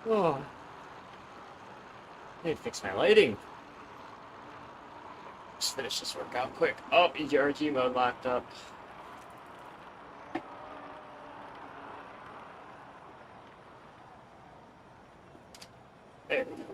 Oh, I need to fix my lighting. Just finish this workout quick. Oh, ERG mode locked up. There we go.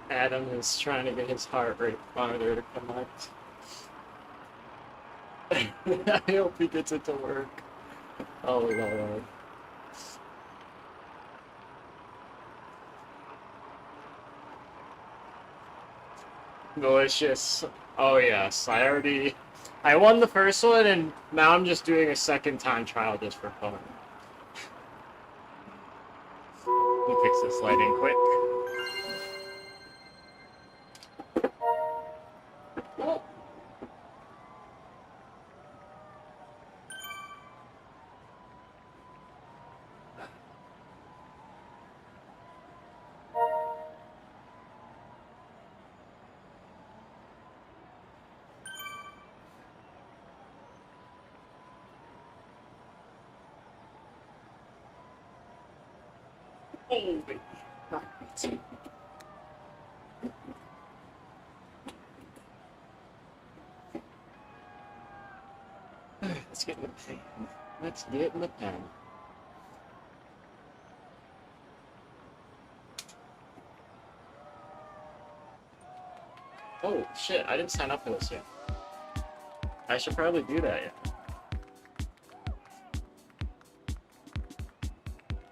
Adam is trying to get his heart rate monitor to connect. I hope he gets it to work. Oh, Lord. Delicious. Oh, yes. I won the first one, and now I'm just doing a second time trial just for fun. Let me fix this lighting quick. Oh. Holy. Alright. Let's get in the pen. Let's get in the pen. Oh, shit. I didn't sign up for this yet. I should probably do that yet.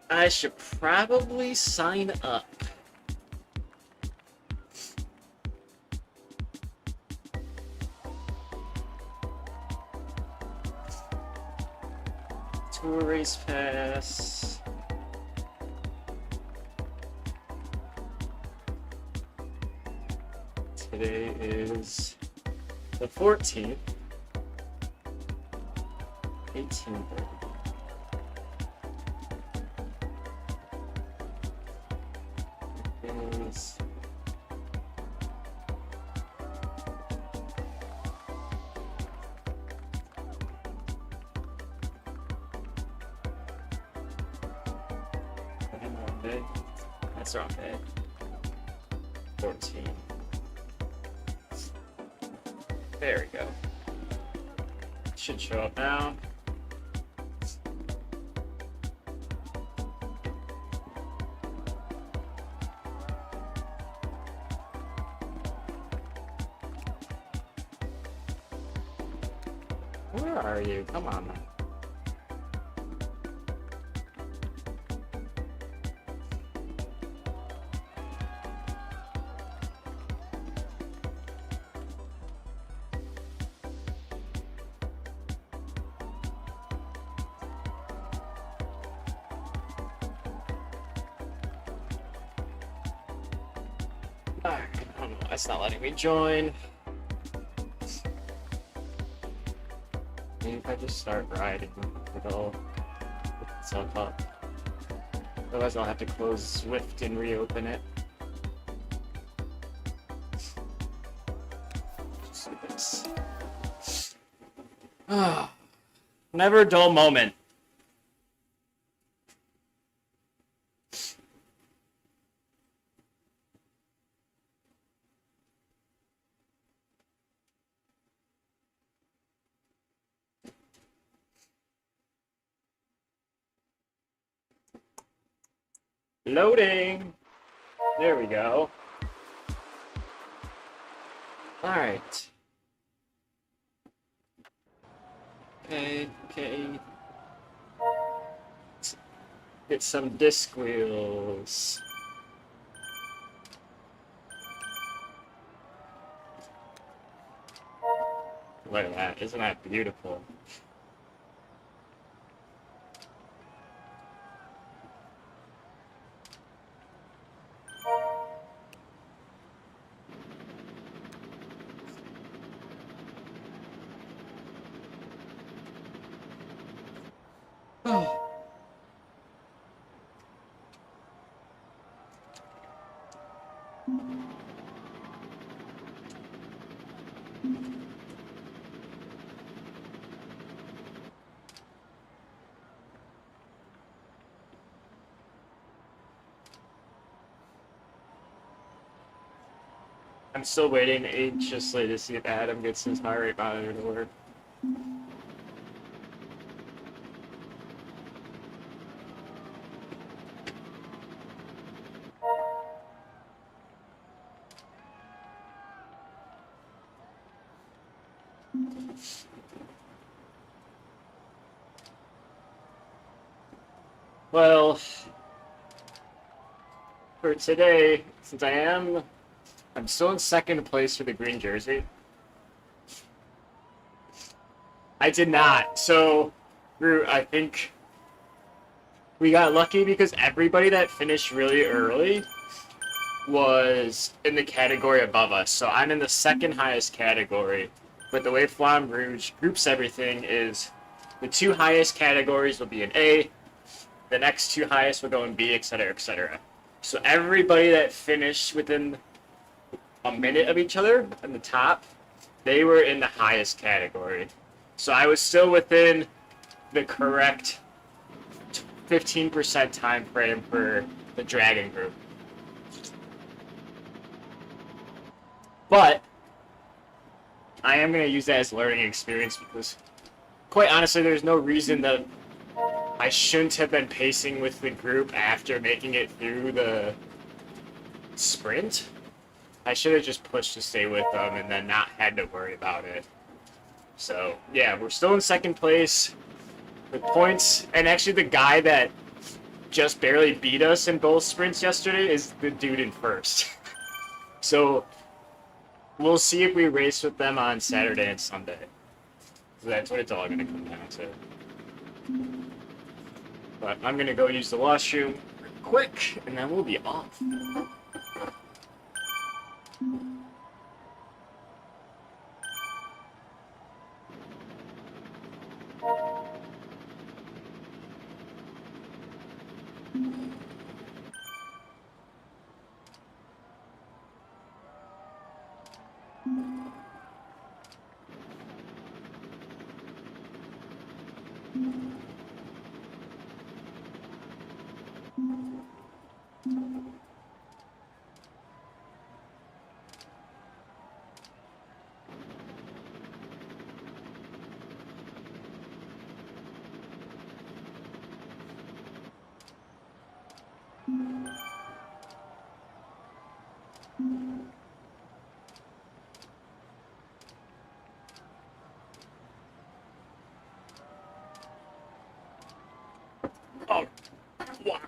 I should probably sign up. Tour race pass. Today is the 14th. 18:30. Is that's the wrong day. 14. There we go. Should show up now. Where are you? Come on now. Alright, I don't know why it's not letting me join. Maybe if I just start riding, it'll pick itself up. Otherwise I'll have to close Zwift and reopen it. Just like this. Never a dull moment. Loading! There we go. Alright. Okay. Let's get some disc wheels. Look at that. Isn't that beautiful? I'm still waiting anxiously to see if Adam gets his heart rate monitor to work. Well, for today, since I'm still in second place for the green jersey. I did not. So, I think we got lucky because everybody that finished really early was in the category above us. So I'm in the second highest category. But the way Flamme Rouge groups everything is the two highest categories will be in A, the next two highest will go in B, etc., etc. So everybody that finished within a minute of each other in the top, they were in the highest category. So I was still within the correct 15% time frame for the Dragon group. But I am going to use that as a learning experience because, quite honestly, there's no reason that I shouldn't have been pacing with the group after making it through the sprint. I should have just pushed to stay with them and then not had to worry about it. So, yeah, we're still in second place with points. And actually, the guy that just barely beat us in both sprints yesterday is the dude in first. So, we'll see if we race with them on Saturday and Sunday. So that's what it's all going to come down to. But I'm going to go use the washroom quick, and then we'll be off. Oh, wow.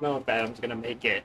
No, if Adam's gonna make it.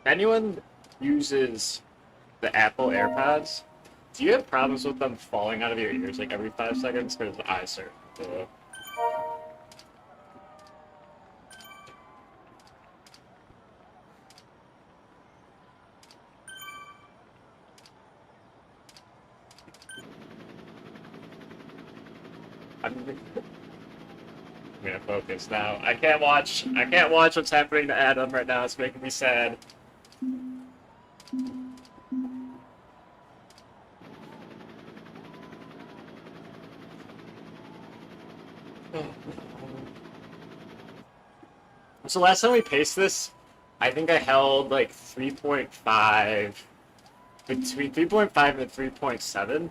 If anyone uses the Apple AirPods, do you have problems with them falling out of your ears like every 5 seconds? Because I start. I'm gonna focus now. I can't watch what's happening to Adam right now. It's making me sad. So last time we paced this, I think I held like 3.5, between 3.5 and 3.7.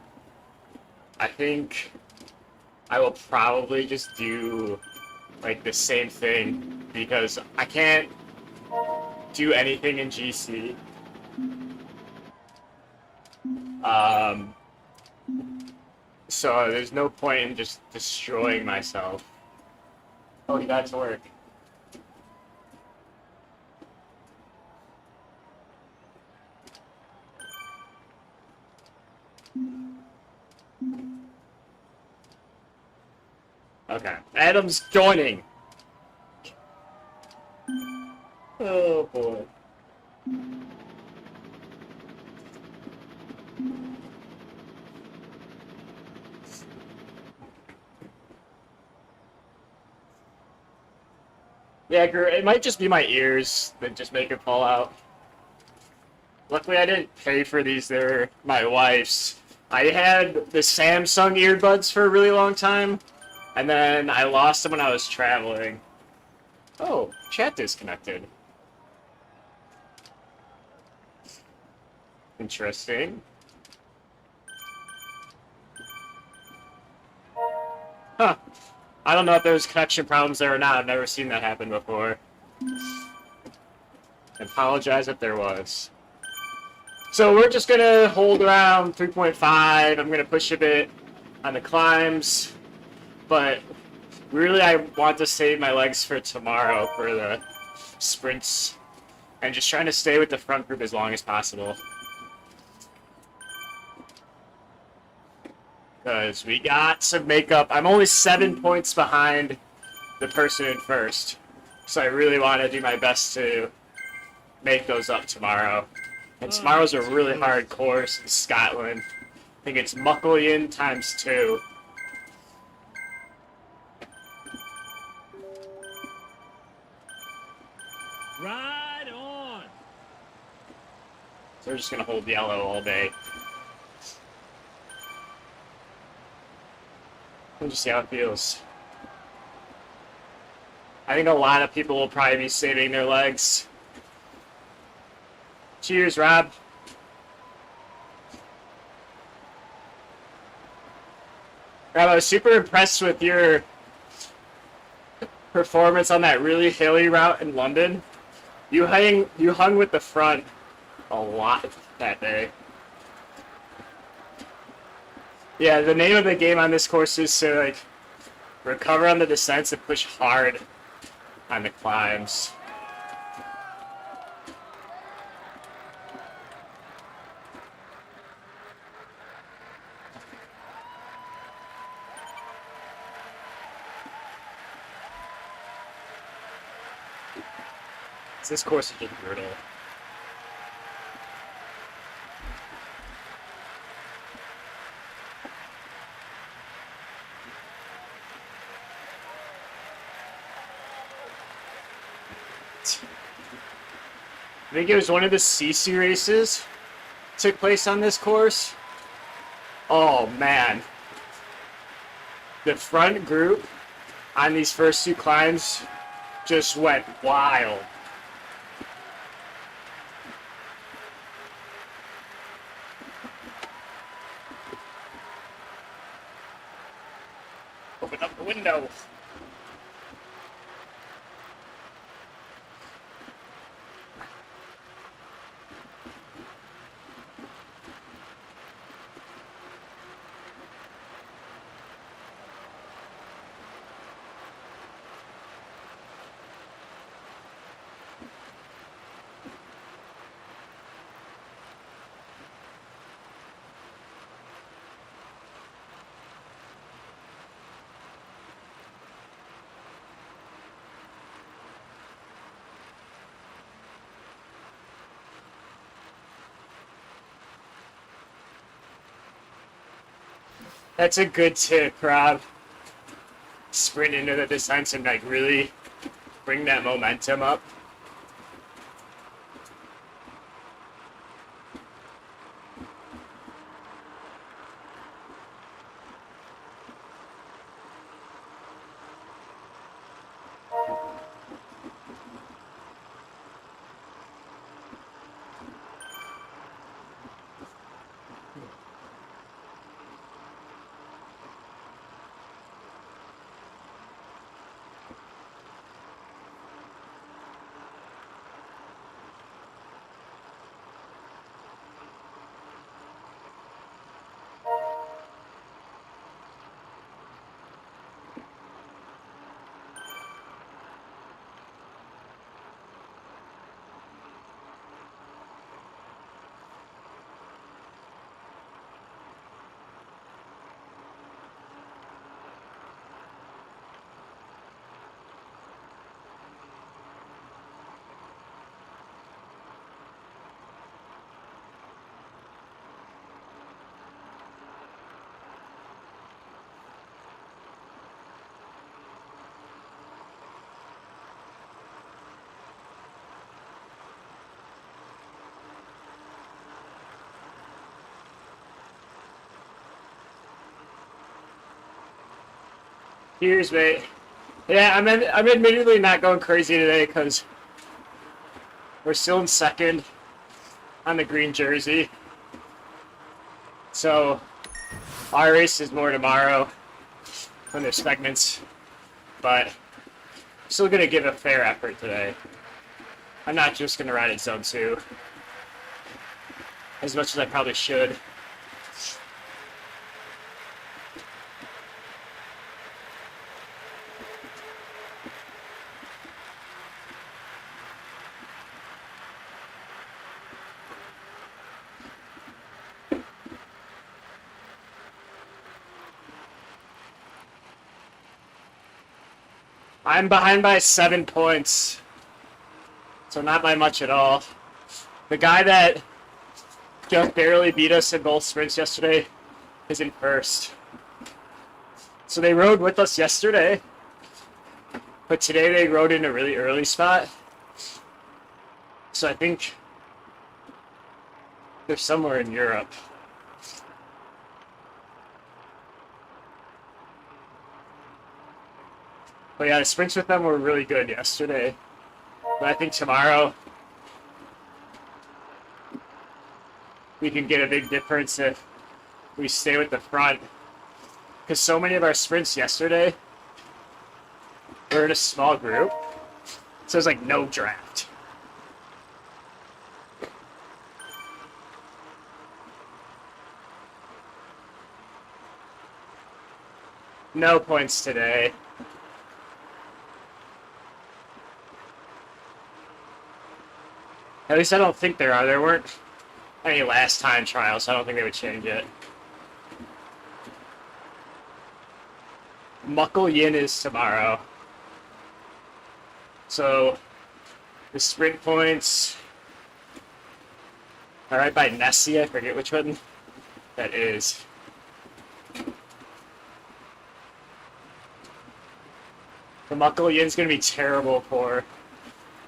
I think I will probably just do like the same thing because I can't do anything in GC. So there's no point in just destroying myself. Oh, he got to work. Okay, Adam's joining. Oh boy. Yeah, it might just be my ears that just make it fall out. Luckily, I didn't pay for these. They're my wife's. I had the Samsung earbuds for a really long time, and then I lost them when I was traveling. Oh, chat disconnected. Interesting. Huh. I don't know if there's connection problems there or not. I've never seen that happen before. I apologize if there was. So we're just gonna hold around 3.5. I'm gonna push a bit on the climbs, but really I want to save my legs for tomorrow for the sprints and just trying to stay with the front group as long as possible. Because we got some makeup. I'm only 7 points behind the person in first. So I really want to do my best to make those up tomorrow. And tomorrow's a really hard course in Scotland. I think it's Mucklehen times 2. Right on. So we're just going to hold yellow all day. We'll just see how it feels. I think a lot of people will probably be saving their legs. Cheers, Rob. Rob, I was super impressed with your performance on that really hilly route in London. You hung with the front a lot that day. Yeah, the name of the game on this course is to like recover on the descents and push hard on the climbs. This course is just brutal. I think it was one of the CC races took place on this course. Oh man. The front group on these first 2 climbs just went wild. Open up the window. That's a good tip, Rob. sprint into the descents and like really bring that momentum up. Cheers, mate. Yeah, I'm admittedly not going crazy today because we're still in second on the green jersey. So our race is more tomorrow when there's segments, but I'm still gonna give a fair effort today. I'm not just gonna ride at zone 2 as much as I probably should. I'm behind by 7 points, so not by much at all. The guy that just barely beat us in both sprints yesterday is in first. So they rode with us yesterday, but today they rode in a really early spot. So I think they're somewhere in Europe. But yeah, the sprints with them were really good yesterday. But I think tomorrow we can get a big difference if we stay with the front. Because so many of our sprints yesterday were in a small group. So there's like no draft. No points today. At least I don't think there are. There weren't any last time trials, so I don't think they would change it. Muckle Yin is tomorrow. So the sprint points are right by Nessie. I forget which one that is. The Muckle Yin's going to be terrible for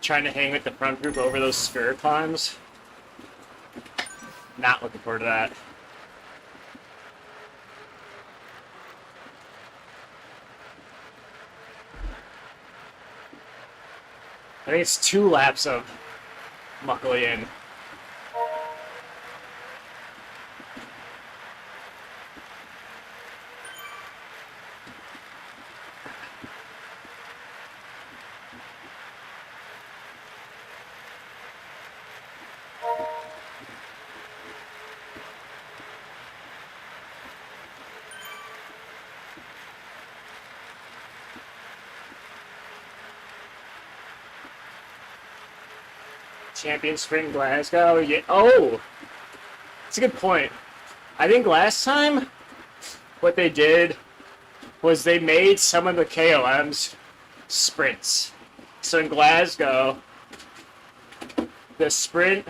trying to hang with the front group over those spur climbs. Not looking forward to that. I think it's 2 laps of Muckle Yin. Champion Sprint Glasgow. Yeah. Oh, that's a good point. I think last time what they did was they made some of the KOMs sprints. So in Glasgow, the sprint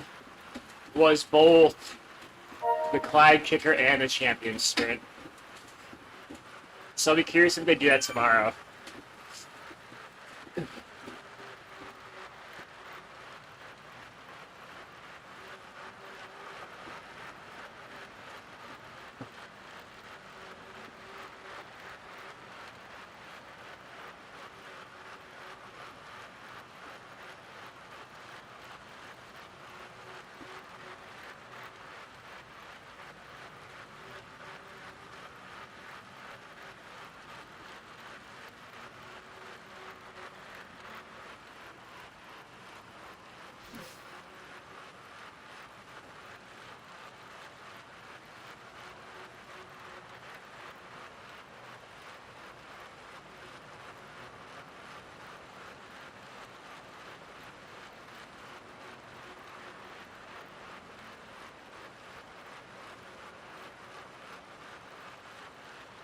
was both the Clyde Kicker and the champion sprint. So I'll be curious if they do that tomorrow.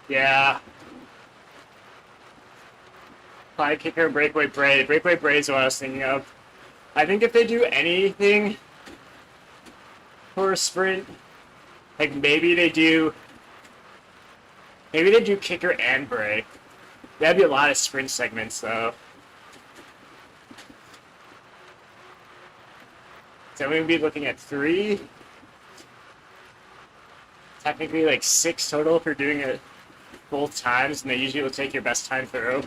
Yeah. Fly kicker, breakaway braid. Breakaway braid is what I was thinking of. I think if they do anything for a sprint, like maybe they do kicker and break. That'd be a lot of sprint segments though. So we'd be looking at 3. Technically like 6 total if you're doing it both times, and they usually will take your best time through.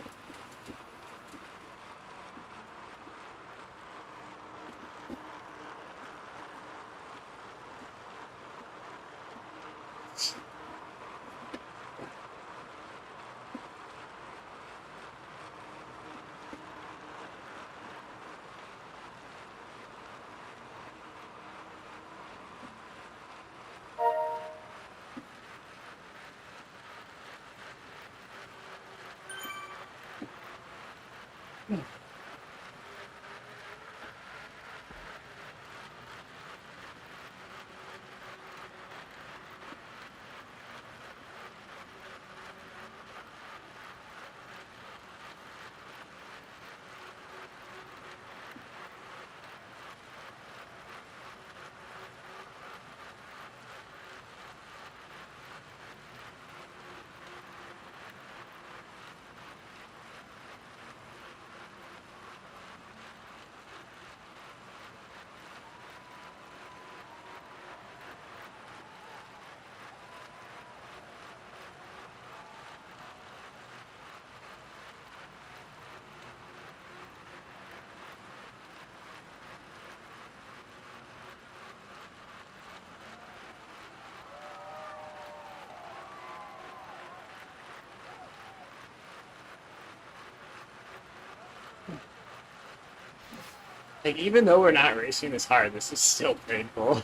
Like, even though we're not racing this hard, this is still painful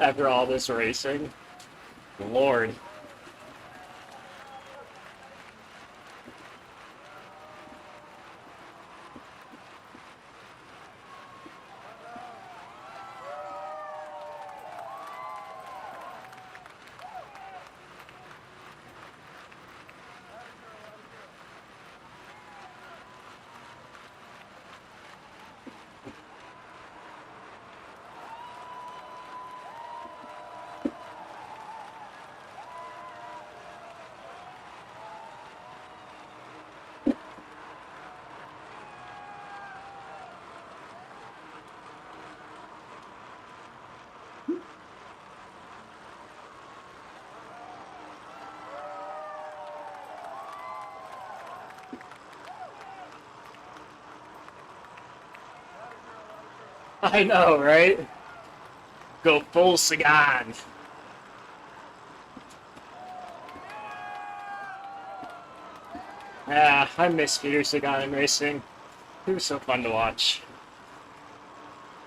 after all this racing. Lord. I know, right? Go full Sagan. Yeah, I miss Peter Sagan in racing. He was so fun to watch.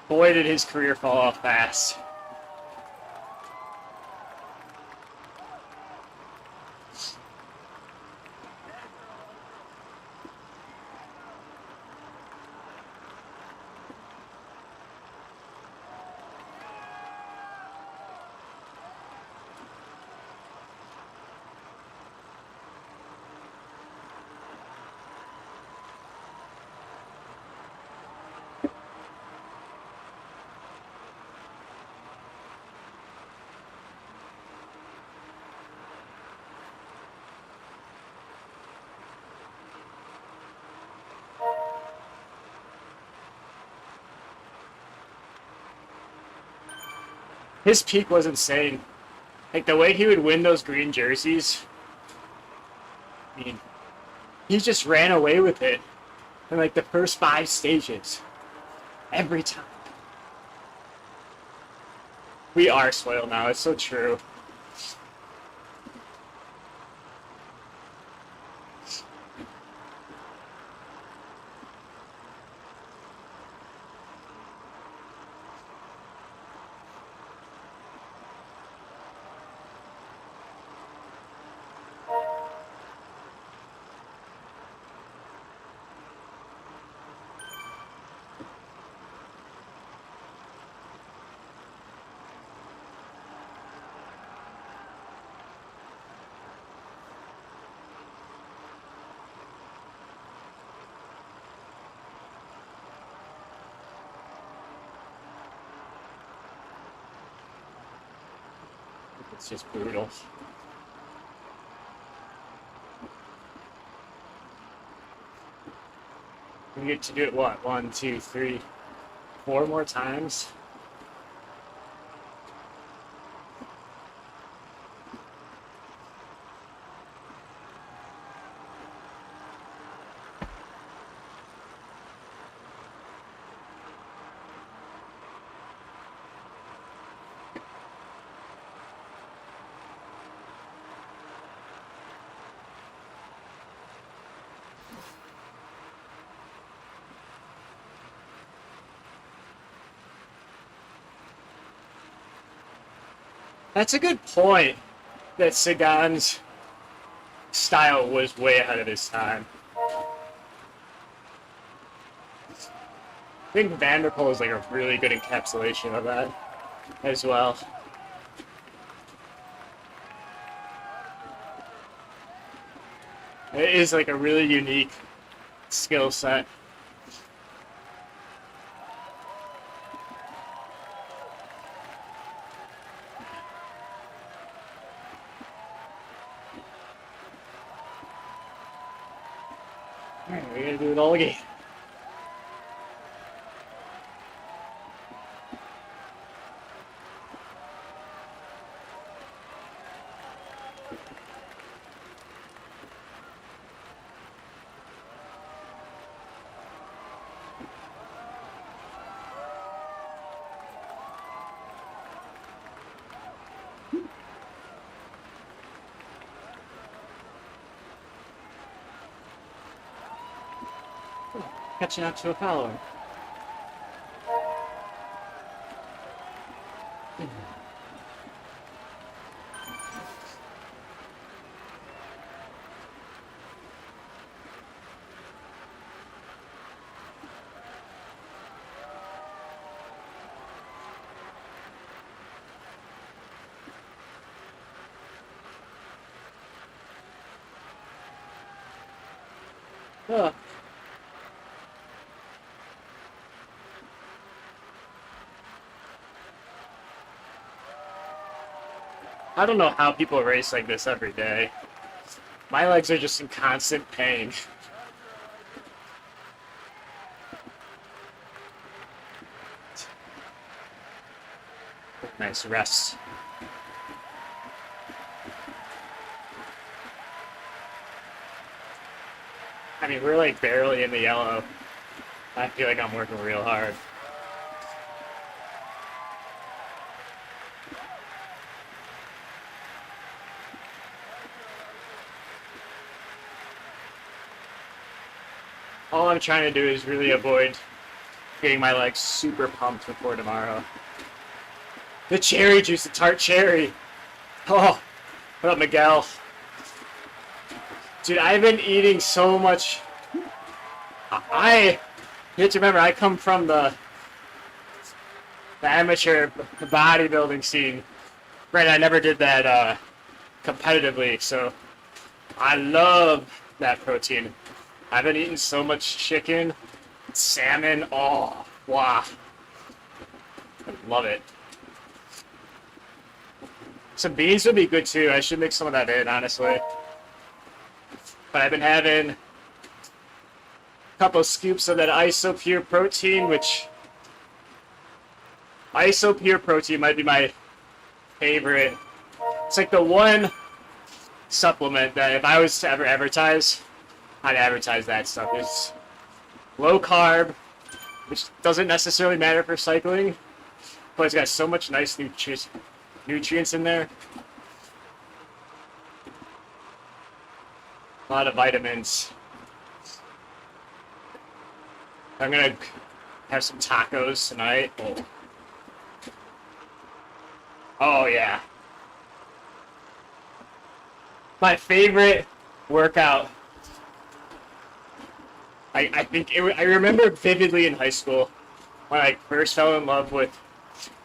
Boy, did his career fall off fast. His peak was insane. Like, the way he would win those green jerseys, I mean, he just ran away with it in, like, the first 5 stages. Every time. We are spoiled now, it's so true. It's just brutal. We get to do it, what, 1, 2, 3, 4 more times? That's a good point, that Sagan's style was way ahead of his time. I think Vanderpool is like a really good encapsulation of that as well. It is like a really unique skill set. Alright, we're gonna do it all again. Catching up to a follower. Ugh. I don't know how people race like this every day. My legs are just in constant pain. Nice rest. I mean, we're like barely in the yellow. I feel like I'm working real hard. All I'm trying to do is really avoid getting my legs super pumped before tomorrow. The cherry juice, the tart cherry. Oh, what up, Miguel? Dude, I've been eating so much. You have to remember, I come from the amateur bodybuilding scene. Right, I never did that competitively, so I love that protein. I've been eating so much chicken, salmon, oh, wow. I love it. Some beans would be good too. I should mix some of that in, honestly. But I've been having a couple scoops of that isopure protein, which isopure protein might be my favorite. It's like the one supplement that if I was to ever advertise, I'd advertise that stuff. It's low carb, which doesn't necessarily matter for cycling, but it's got so much nice nutrients in there. A lot of vitamins. I'm gonna have some tacos tonight. Oh yeah. My favorite workout. I remember vividly in high school when I first fell in love with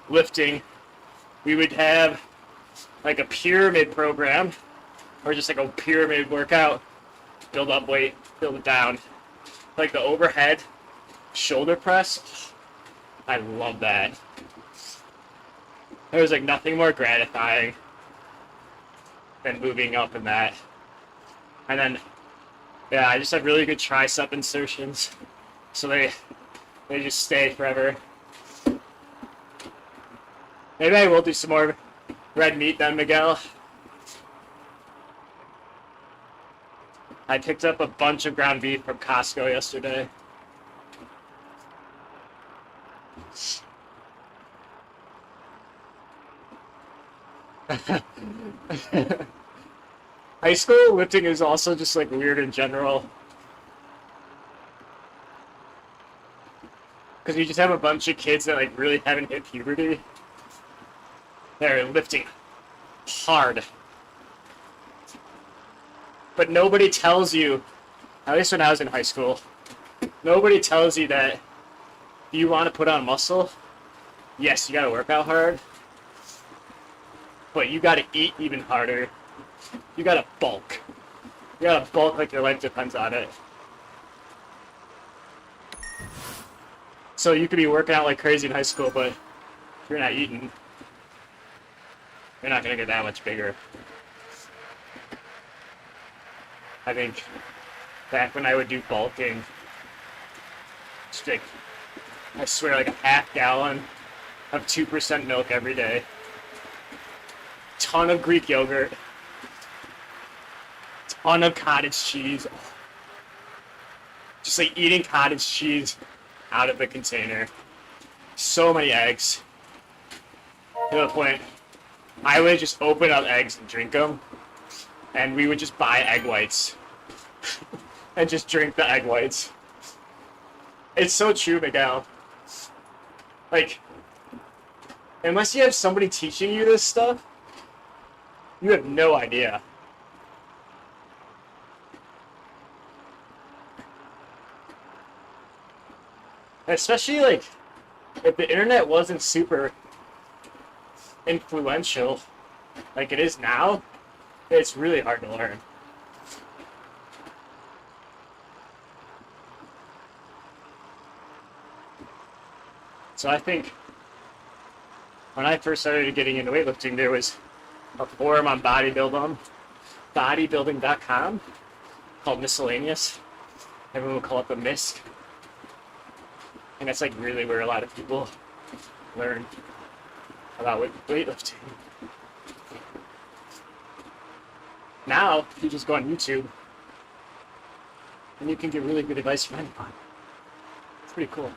lifting. We would have like a pyramid program, or just like a pyramid workout. Build up weight, build it down. Like the overhead shoulder press. I love that. There was like nothing more gratifying then moving up in that. And then, yeah, I just have really good tricep insertions. So they just stay forever. Maybe I will do some more red meat then, Miguel. I picked up a bunch of ground beef from Costco yesterday. High school lifting is also just like weird in general. Because you just have a bunch of kids that like really haven't hit puberty. They're lifting hard. But nobody tells you, at least when I was in high school, nobody tells you that if you want to put on muscle, yes, you got to work out hard, but you got to eat even harder. You got to bulk. You got to bulk like your life depends on it. So you could be working out like crazy in high school, but if you're not eating, you're not going to get that much bigger. I think back when I would do bulking, just like, I swear, like a half gallon of 2% milk every day. Ton of Greek yogurt. Ton of cottage cheese. Just like eating cottage cheese out of the container. So many eggs. To the point, I would just open up eggs and drink them. And we would just buy egg whites. And just drink the egg whites. It's so true, Miguel. Like, unless you have somebody teaching you this stuff, you have no idea. Especially, like, if the internet wasn't super influential, like it is now, it's really hard to learn. So I think when I first started getting into weightlifting, there was a forum on bodybuilding.com called Miscellaneous. Everyone would call it the MISC. And that's like really where a lot of people learn about weightlifting. Now, you just go on YouTube and you can get really good advice from anyone. It's pretty cool.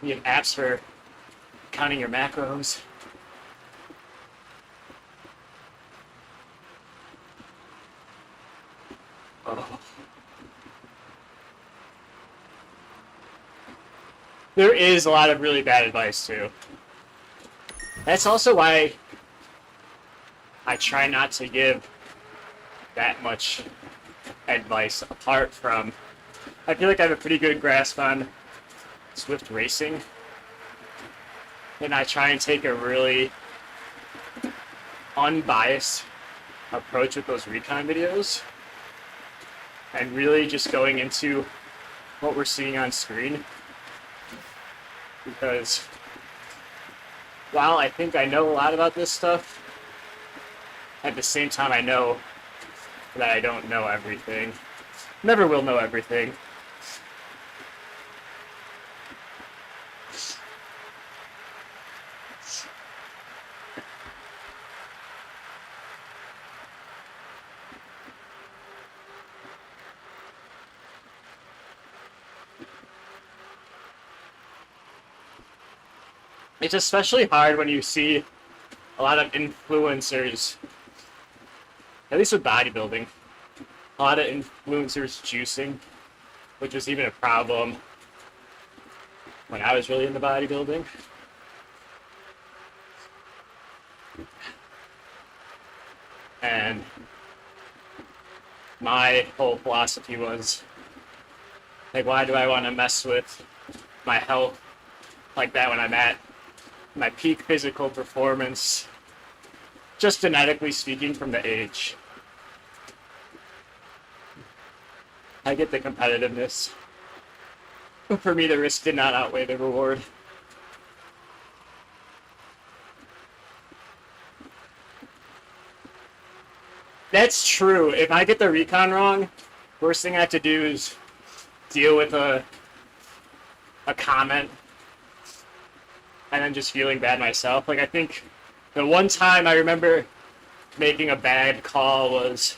You have apps for counting your macros. Oh. There is a lot of really bad advice too. That's also why I try not to give that much advice apart from, I feel like I have a pretty good grasp on Zwift racing, and I try and take a really unbiased approach with those recon videos, and really just going into what we're seeing on screen, because while I think I know a lot about this stuff, at the same time I know that I don't know everything. Never will know everything. It's especially hard when you see a lot of influencers, at least with bodybuilding, a lot of influencers juicing, which was even a problem when I was really into bodybuilding. And my whole philosophy was, like, why do I want to mess with my health like that when I'm at my peak physical performance, just genetically speaking, from the age? I get the competitiveness, but for me the risk did not outweigh the reward. That's true. If I get the recon wrong, first thing I have to do is deal with a comment and then just feeling bad myself. Like, I think the one time I remember making a bad call was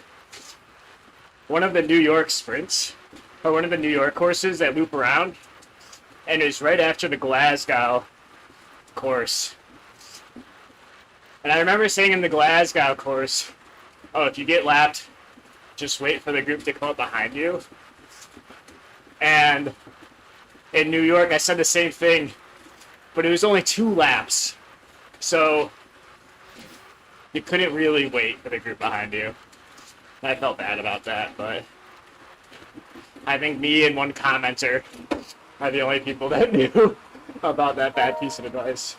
one of the New York sprints, or one of the New York courses that loop around, and it was right after the Glasgow course. And I remember saying in the Glasgow course, oh, if you get lapped, just wait for the group to come up behind you. And in New York, I said the same thing, but it was only 2 laps. So you couldn't really wait for the group behind you. I felt bad about that, but I think me and one commenter are the only people that knew about that bad piece of advice.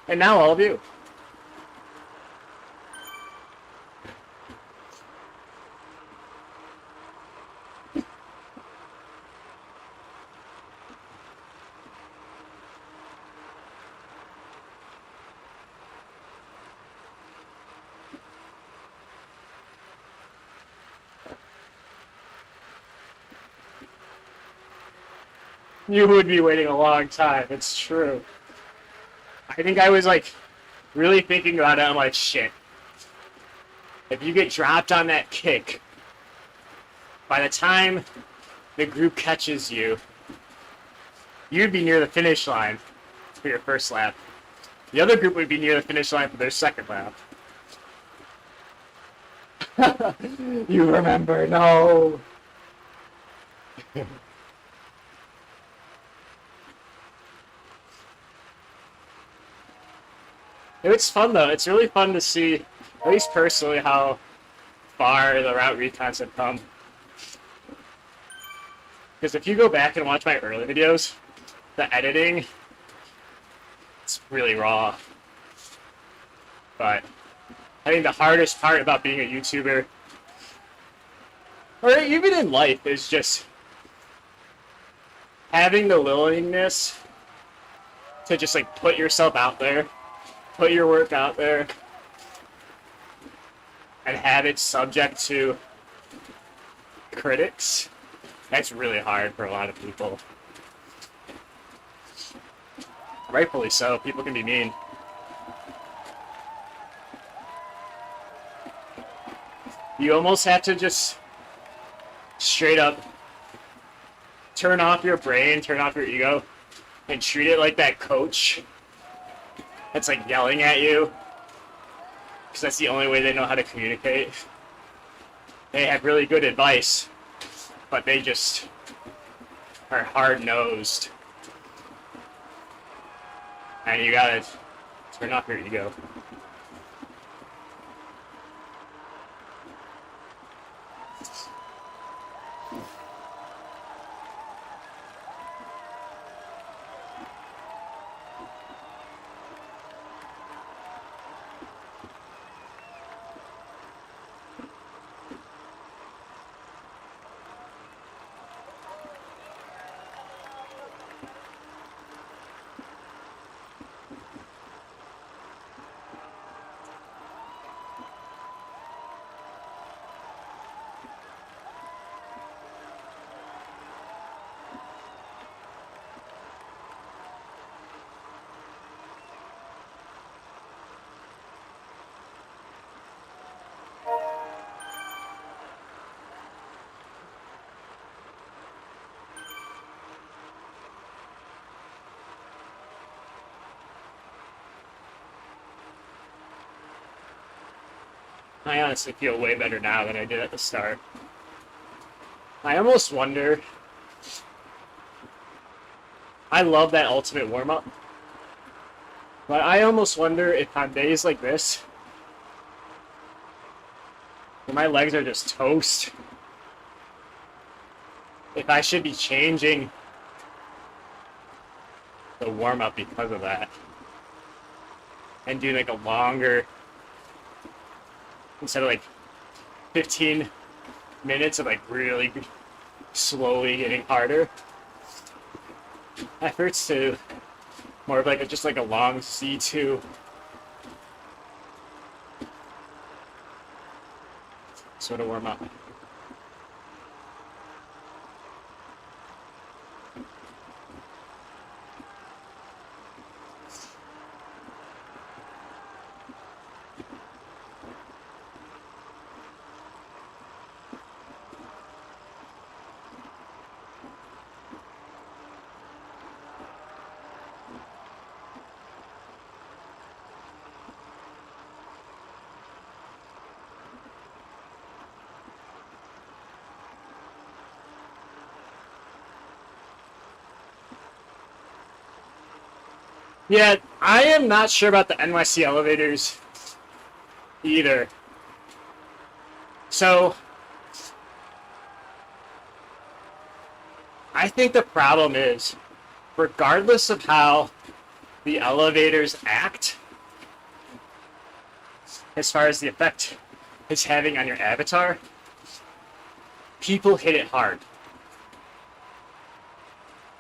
And now all of you. You would be waiting a long time. It's true. I think I was like really thinking about it. I'm like, shit. If you get dropped on that kick, by the time the group catches you, you'd be near the finish line for your first lap. The other group would be near the finish line for their second lap. You remember? No. It's fun though. It's really fun to see, at least personally, how far the route recons have come. Because if you go back and watch my early videos, the editing, it's really raw. But I think the hardest part about being a YouTuber, or even in life, is just having the willingness to just like put yourself out there. Put your work out there and have it subject to critics. That's really hard for a lot of people. Rightfully so. People can be mean. You almost have to just straight up turn off your brain, turn off your ego, and treat it like that coach that's like yelling at you, because that's the only way they know how to communicate. They have really good advice, but they just are hard-nosed. And you gotta turn off your ego. I honestly feel way better now than I did at the start. I almost wonder... I love that ultimate warm-up. But I almost wonder if on days like this, when my legs are just toast, if I should be changing the warm-up because of that. And do like a longer... Instead of like 15 minutes of like really slowly getting harder efforts to more of like just like a long C2 sort of warm up. Yeah, I am not sure about the NYC elevators either. So, I think the problem is, regardless of how the elevators act, as far as the effect it's having on your avatar, people hit it hard.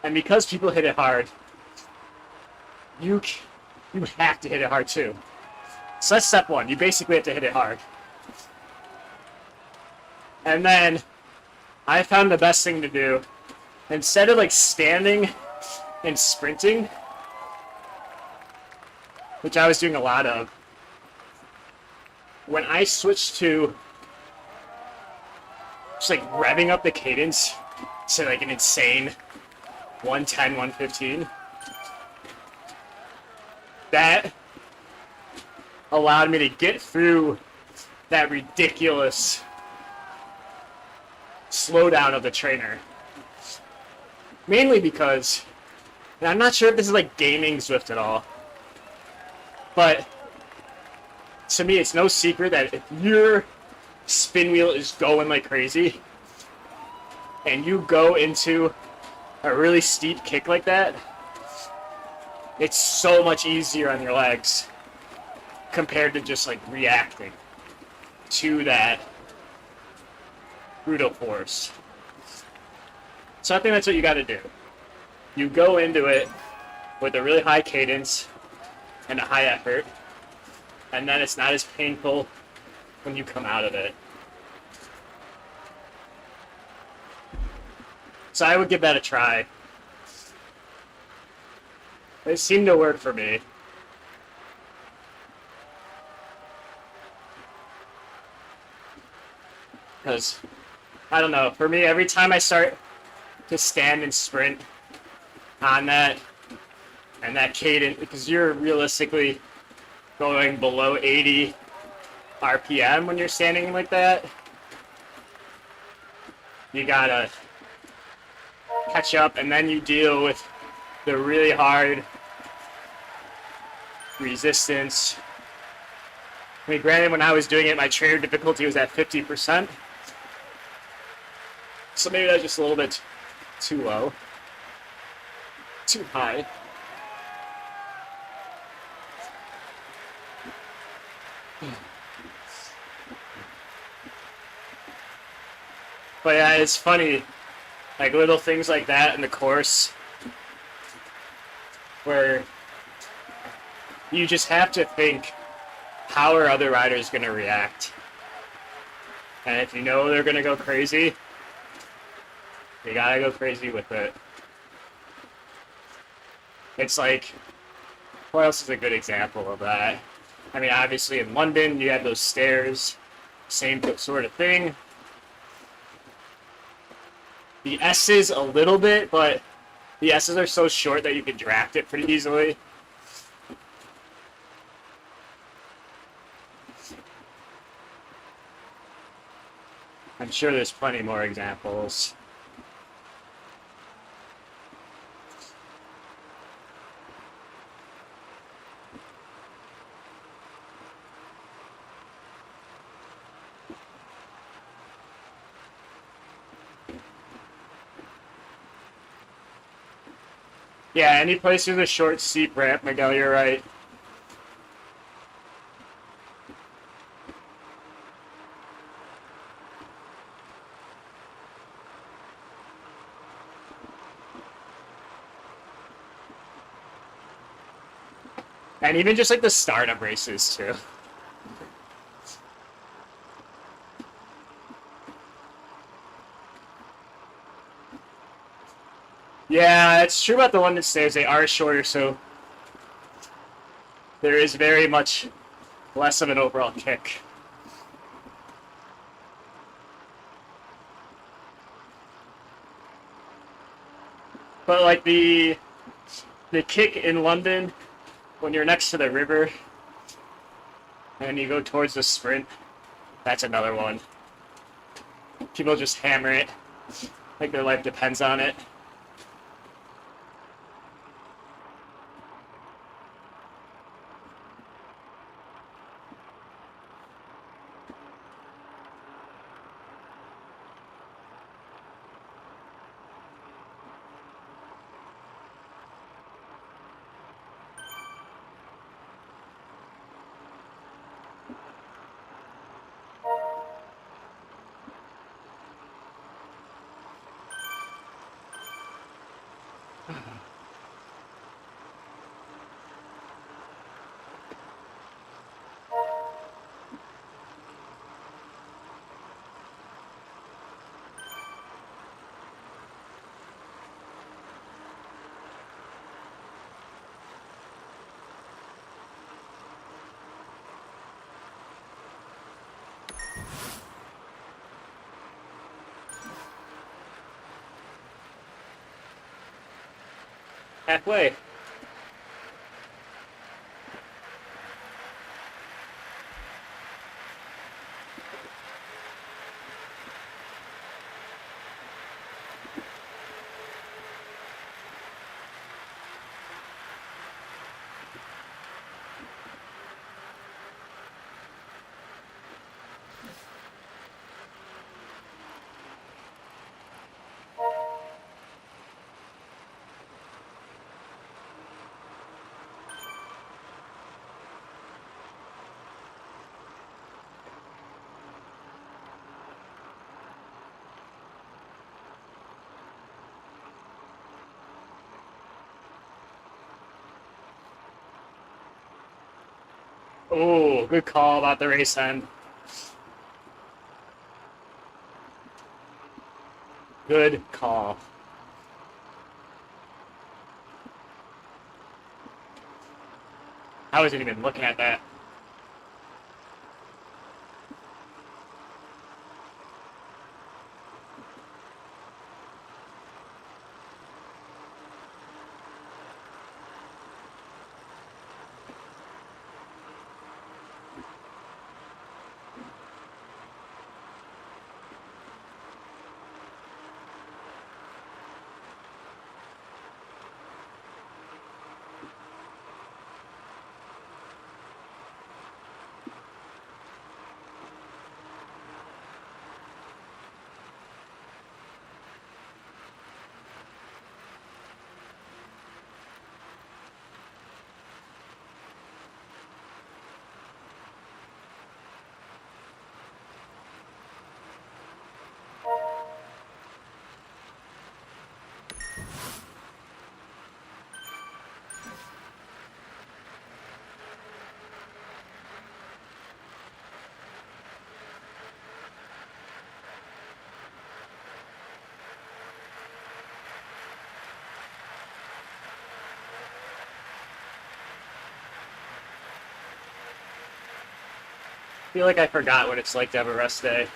And because people hit it hard, you have to hit it hard too. So that's step one. You basically have to hit it hard. And then I found the best thing to do, instead of like standing and sprinting, which I was doing a lot of, when I switched to just like revving up the cadence to like an insane 110, 115, that allowed me to get through that ridiculous slowdown of the trainer. Mainly because, and I'm not sure if this is like gaming Zwift at all, but to me it's no secret that if your spin wheel is going like crazy and you go into a really steep kick like that, it's so much easier on your legs compared to just like reacting to that brutal force. So I think that's what you got to do. You go into it with a really high cadence and a high effort, and then it's not as painful when you come out of it. So I would give that a try. It seemed to work for me. Because, I don't know, for me, every time I start to stand and sprint on that, and that cadence, because you're realistically going below 80 RPM when you're standing like that, you gotta catch up, and then you deal with the really hard resistance. I mean, granted, when I was doing it, my trainer difficulty was at 50%. So maybe that's just a little bit too low. Too high. But yeah, it's funny. Like little things like that in the course where you just have to think, how are other riders going to react? And if you know they're going to go crazy, you gotta go crazy with it. It's like, what else is a good example of that? I mean, obviously in London, you have those stairs, same sort of thing. The S's a little bit, but the S's are so short that you can draft it pretty easily. I'm sure there's plenty more examples. Yeah, any place with a short, steep ramp, Miguel, you're right. And even just like the startup races too. Yeah, it's true about the London stairs. They are shorter, so there is very much less of an overall kick. But like the kick in London when you're next to the river and you go towards the sprint, that's another one. People just hammer it like their life depends on it. Halfway. Oh, good call about the race end. Good call. I wasn't even looking at that. I feel like I forgot what it's like to have a rest day.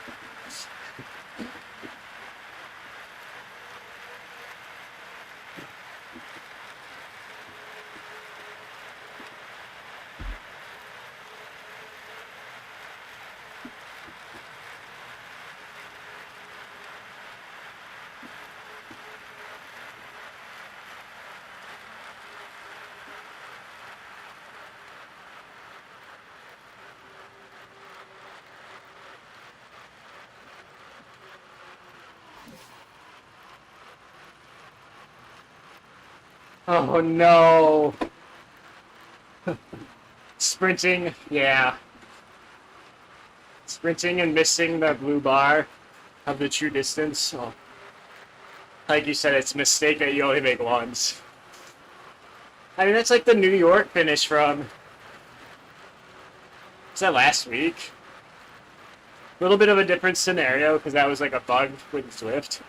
Oh no. Sprinting, yeah. Sprinting and missing the blue bar of the true distance. Oh. Like you said, it's a mistake that you only make once. I mean, that's like the New York finish from... Was that last week? A little bit of a different scenario, because that was like a bug with Zwift.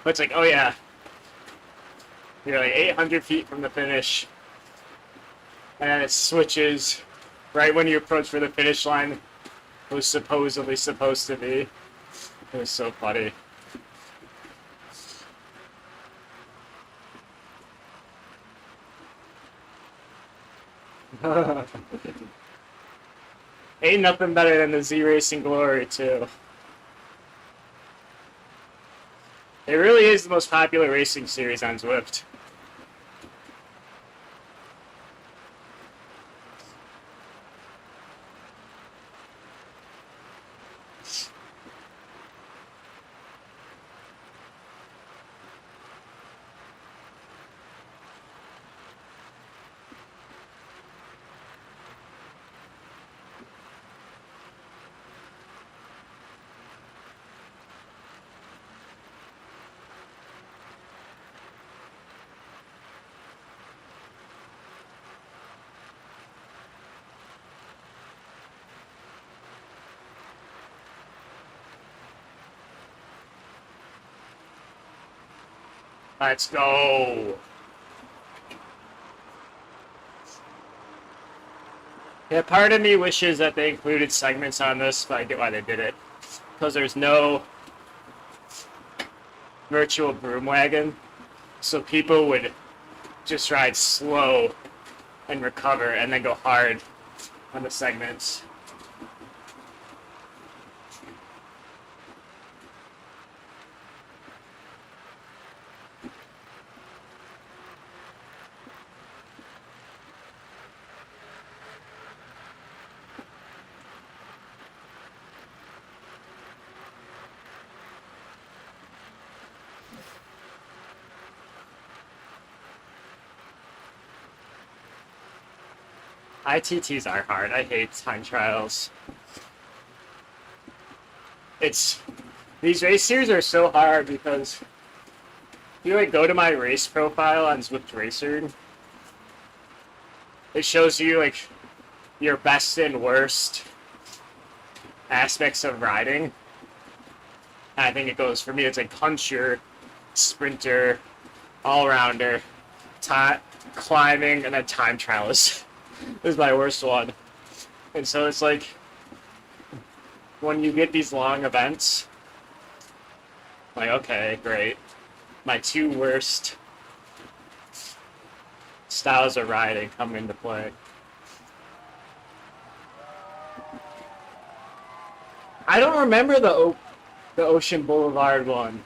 But it's like, oh yeah. You're like 800 feet from the finish, and then it switches right when you approach where the finish line was supposedly supposed to be. It was so funny. Ain't nothing better than the Z Racing Glory, too. It really is the most popular racing series on Zwift. Let's go. Yeah, part of me wishes that they included segments on this, but I get why they did it. Because there's no virtual broom wagon, so people would just ride slow and recover and then go hard on the segments. ITTs are hard. I hate time trials. These race series are so hard because if you like go to my race profile on Zwift Racer, it shows you like your best and worst aspects of riding. And I think it goes for me. It's like puncher, sprinter, all rounder, climbing, and then time trial is my worst one. And so it's like when you get these long events, like, okay, great. My two worst styles of riding come into play. I don't remember the Ocean Boulevard one.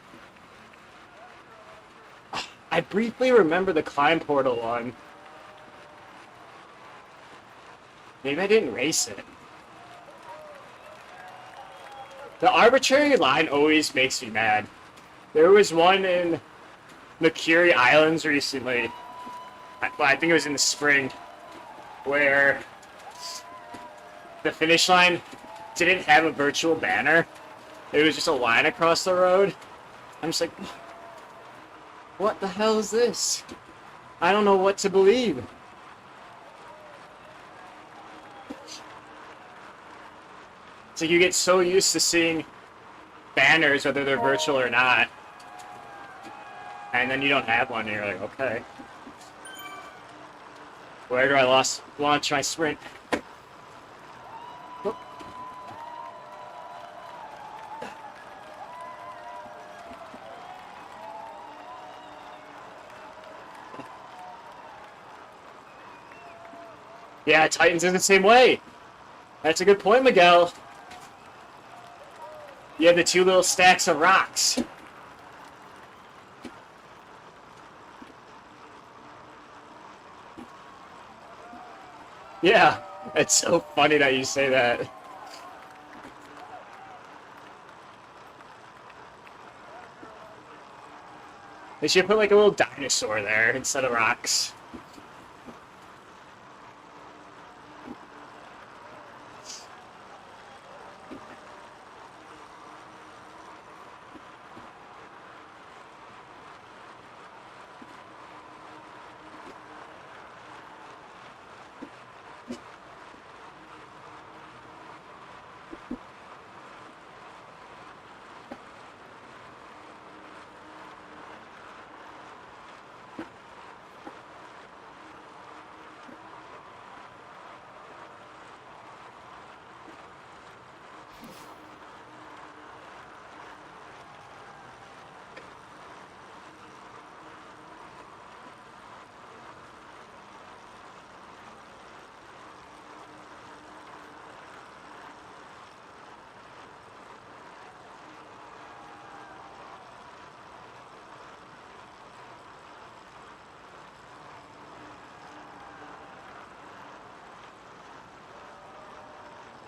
I briefly remember the Climb Portal one. Maybe I didn't race it. The arbitrary line always makes me mad. There was one in Mercury Islands recently. Well, I think it was in the spring, where the finish line didn't have a virtual banner. It was just a line across the road. I'm just like, what the hell is this? I don't know what to believe. So you get so used to seeing banners, whether they're virtual or not, and then you don't have one, and you're like, okay. Where do I launch my sprint? Whoop. Yeah, Titans is the same way. That's a good point, Miguel. You have the two little stacks of rocks. Yeah, it's so funny that you say that. They should put like a little dinosaur there instead of rocks.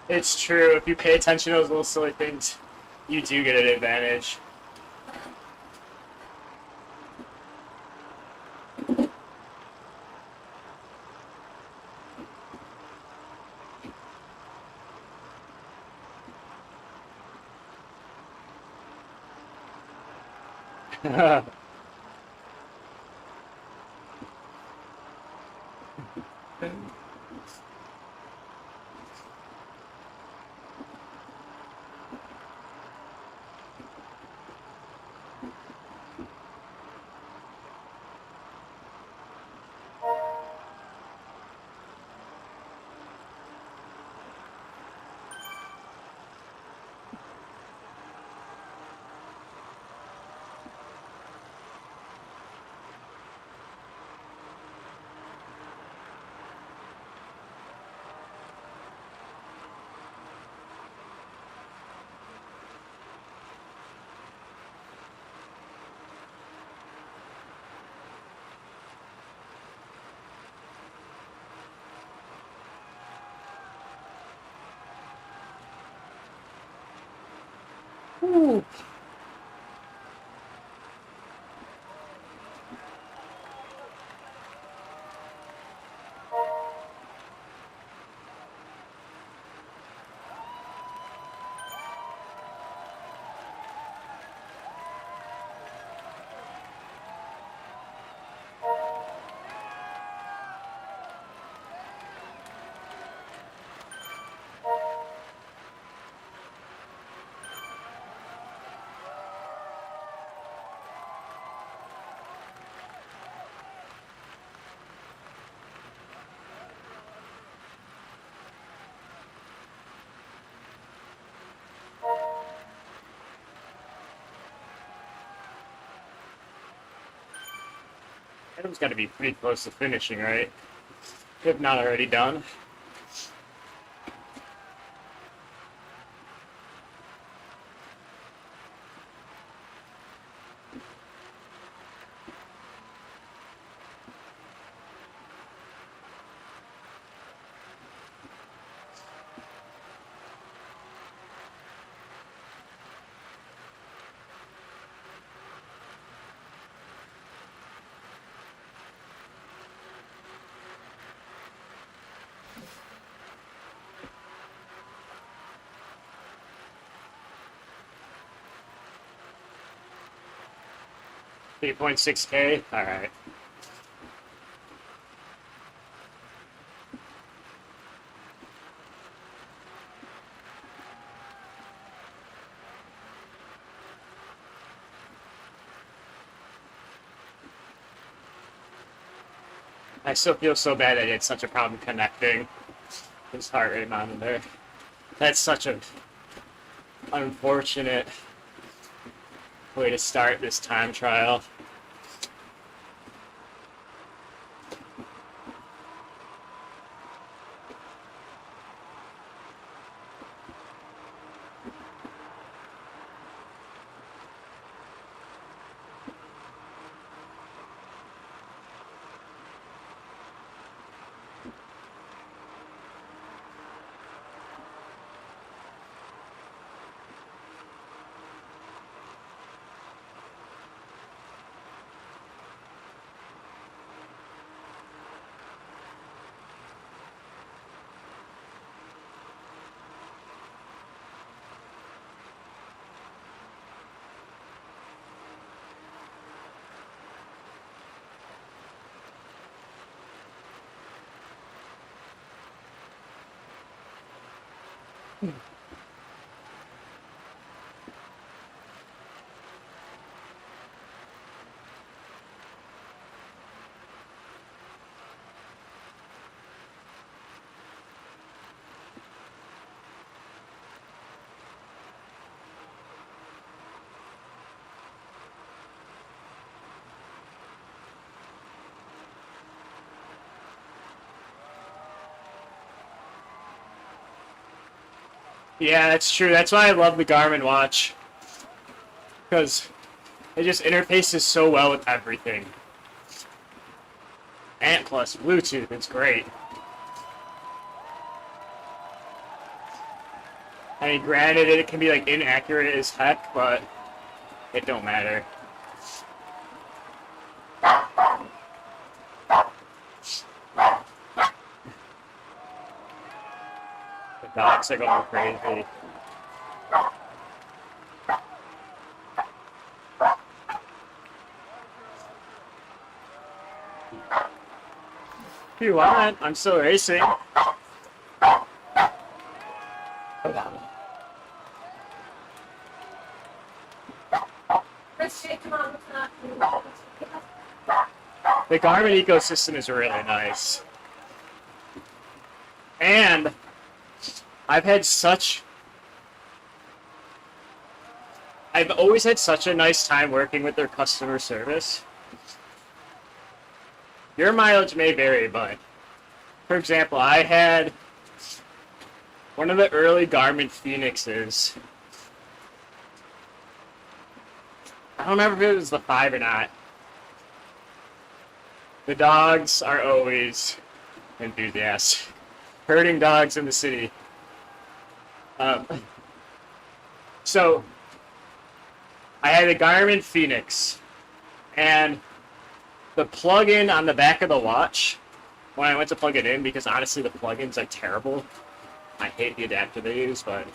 It's true. If you pay attention to those little silly things, you do get an advantage. Ooh. 's got to be pretty close to finishing, right? If not already done. $3.6K. All right. I still feel so bad I had such a problem connecting his heart rate monitor. That's such an unfortunate way to start this time trial. Yeah, that's true. That's why I love the Garmin watch. Because it just interfaces so well with everything. And plus Bluetooth, it's great. I mean, granted, it can be like inaccurate as heck, but it don't matter. The dogs are going crazy. If you want, I'm still racing. The Garmin ecosystem is really nice. And I've always had such a nice time working with their customer service. Your mileage may vary, but for example, I had one of the early Garmin Phoenixes. I don't remember if it was the 5 or not. The dogs are always enthusiasts. Herding dogs in the city. So, I had a Garmin Phoenix, and the plug-in on the back of the watch, when I went to plug it in, because honestly the plug-ins are terrible. I hate the adapter they use, but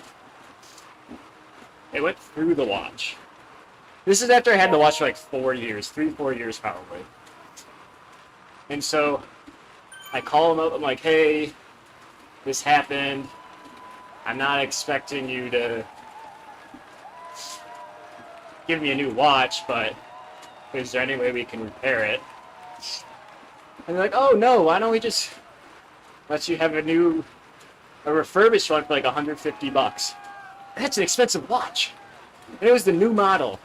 it went through the watch. This is after I had the watch for like 4 years, 3-4 years probably. And so I call them up, I'm like, hey, this happened. I'm not expecting you to give me a new watch, but is there any way we can repair it? And they're like, oh no, why don't we just let you have a refurbished one for like $150? That's an expensive watch. And it was the new model.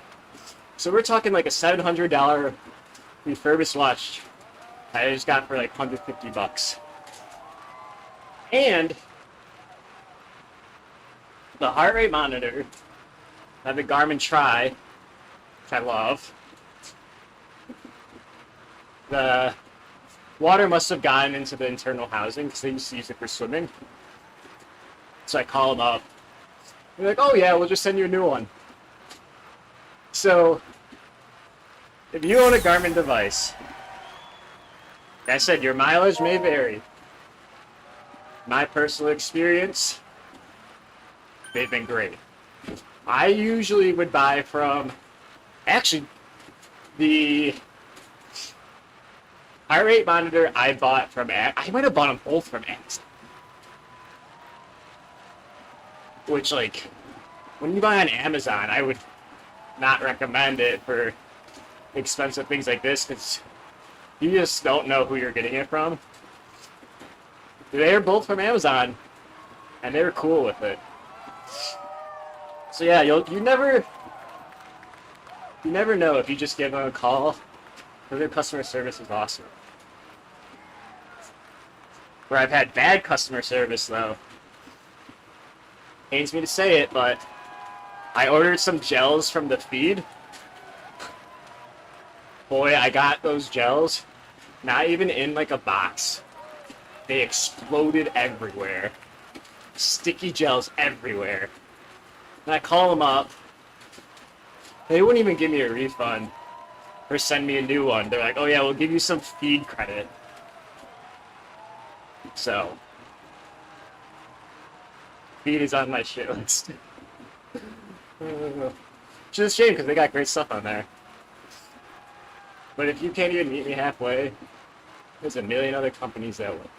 So we're talking like a $700 refurbished watch I just got for like $150. And the heart rate monitor, I have the Garmin Tri, which I love. The water must have gotten into the internal housing because they used to use it for swimming. So I call them up. They're like, oh yeah, we'll just send you a new one. So, if you own a Garmin device, like I said, your mileage may vary. My personal experience, they've been great. I usually would buy from, actually, the heart rate monitor I bought from, I might have bought them both from Amazon. Which, like, when you buy on Amazon, I would not recommend it for expensive things like this, because you just don't know who you're getting it from. They're both from Amazon, and they were cool with it. So yeah, you never know if you just give them a call. Their customer service is awesome. Where I've had bad customer service though, pains me to say it, but I ordered some gels from the feed. Boy, I got those gels, not even in like a box. They exploded everywhere. Sticky gels everywhere. And I call them up. They wouldn't even give me a refund or send me a new one. They're like, oh yeah, we'll give you some feed credit. So, feed is on my shit list. Which is a shame because they got great stuff on there. But if you can't even meet me halfway, there's a million other companies that will.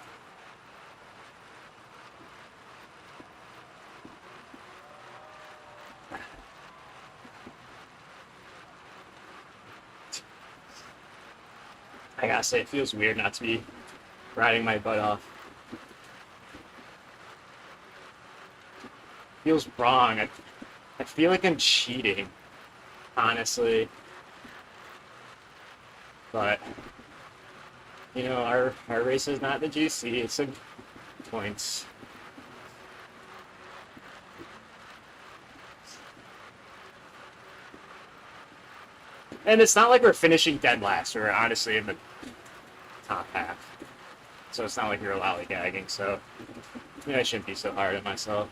I gotta say, it feels weird not to be riding my butt off. Feels wrong. I feel like I'm cheating, honestly. But, you know, our race is not the GC, it's the points. And it's not like we're finishing dead last, we're honestly in the top half. So it's not like you're lollygagging, so I shouldn't be so hard on myself.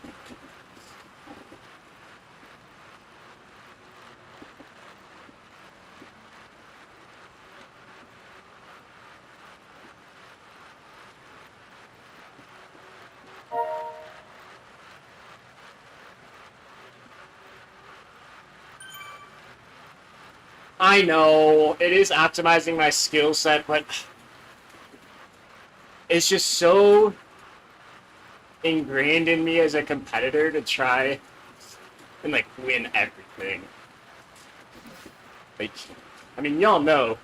I know it is optimizing my skill set, but it's just so ingrained in me as a competitor to try and like win everything. Like, I mean, y'all know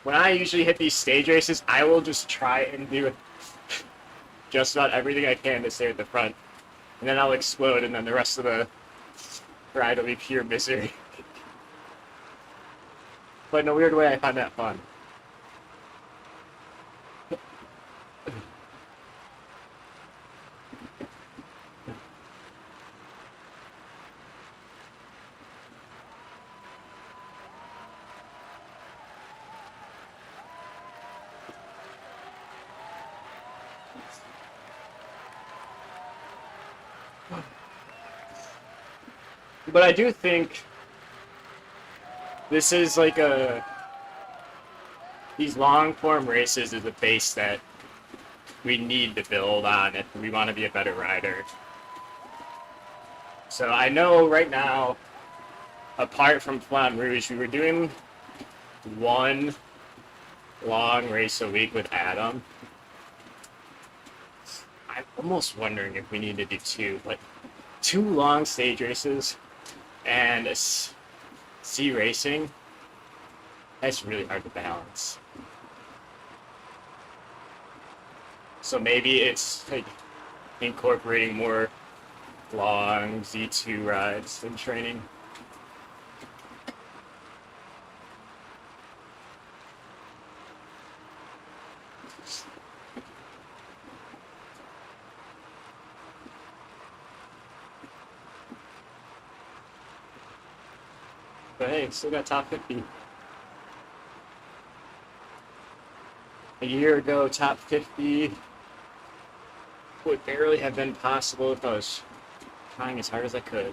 when I usually hit these stage races, I will just try and do just about everything I can to stay at the front, and then I'll explode, and then the rest of the ride will be pure misery. But in a weird way, I find that fun. But I do think this is like these long form races is a base that we need to build on if we want to be a better rider. So I know right now, apart from Flamme Rouge, we were doing one long race a week with Adam. I'm almost wondering if we need to do two, but 2 long stage races and a C racing, that's really hard to balance. So maybe it's like incorporating more long Z2 rides in training. But hey, still got top 50. A year ago, top 50 would barely have been possible if I was trying as hard as I could.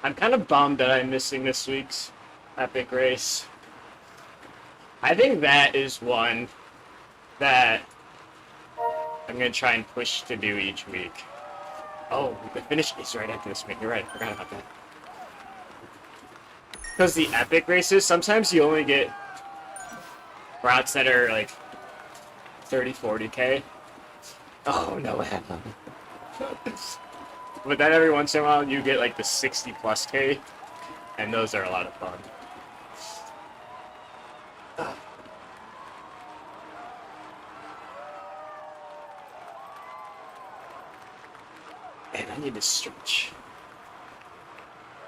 I'm kind of bummed that I'm missing this week's epic race. I think that is one that I'm going to try and push to do each week. Oh, the finish is right after this week. You're right. I forgot about that. Because the epic races, sometimes you only get routes that are like 30, 40K. Oh, no, what happened? But then every once in a while, you get like the 60 plus K, and those are a lot of fun. Man, I need to stretch.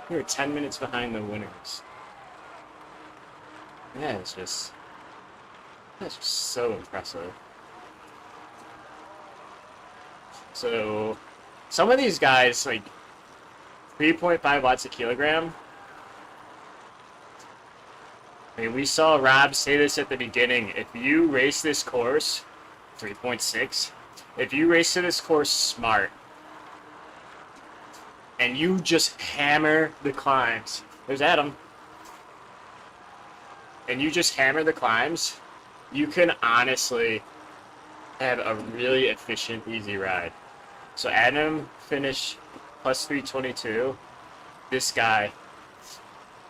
We're 10 minutes behind the winners. That's just so impressive. So, some of these guys, like 3.5 watts a kilogram. I mean, we saw Rob say this at the beginning. If you race this course, 3.6, if you race to this course smart, and you just hammer the climbs, there's Adam, and you just hammer the climbs, you can honestly have a really efficient, easy ride. So Adam finished plus 322. This guy,